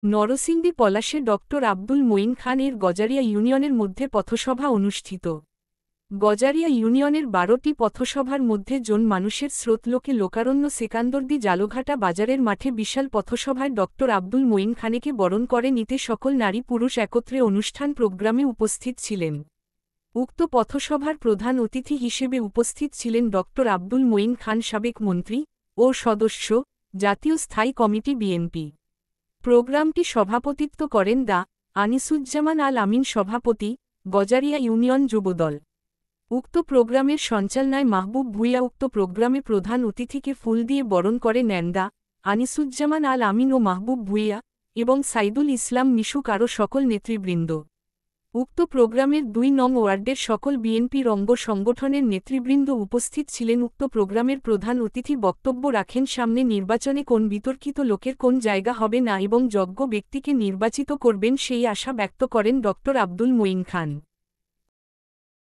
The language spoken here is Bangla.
নরসিংদী পলাশে ডক্টর আব্দুল মঈন খান এর গজারিয়া ইউনিয়নের মধ্যে পথসভা অনুষ্ঠিত। গজারিয়া ইউনিয়নের ১২টি পথসভার মধ্যে জন মানুষের স্রোতলোকে লোকারণ্য সেকান্দরদি জালঘাটা বাজারের মাঠে বিশাল পথসভায় ডক্টর আব্দুল মঈন খানেকে বরণ করে নিতে সকল নারী পুরুষ একত্রে অনুষ্ঠান প্রোগ্রামে উপস্থিত ছিলেন। উক্ত পথসভার প্রধান অতিথি হিসেবে উপস্থিত ছিলেন ডক্টর আব্দুল মঈন খান, সাবেক মন্ত্রী ও সদস্য, জাতীয় স্থায়ী কমিটি বিএনপি। প্রোগ্রামটি সভাপতিত্ব করেন আনিসুজ্জামান আল আমিন, সভাপতি, গজারিয়া ইউনিয়ন যুবদল। উক্ত প্রোগ্রামের সঞ্চালনায় মাহবুব ভূঁইয়া। উক্ত প্রোগ্রামে প্রধান অতিথিকে ফুল দিয়ে বরণ করে নেন আনিসুজ্জামান আল আমিন ও মাহবুব ভূঁইয়া এবং সাইদুল ইসলাম মিশুক আরও সকল নেতৃবৃন্দ। উক্ত প্রোগ্রামের ২ নং ওয়ার্ডের সকল বিএনপির অঙ্গ সংগঠনের নেতৃবৃন্দ উপস্থিত ছিলেন। উক্ত প্রোগ্রামের প্রধান অতিথি বক্তব্য রাখেন সামনে নির্বাচনে কোন বিতর্কিত লোকের কোন জায়গা হবে না এবং যোগ্য ব্যক্তিকে নির্বাচিত করবেন সেই আশা ব্যক্ত করেন ডক্টর আব্দুল মঈন খান।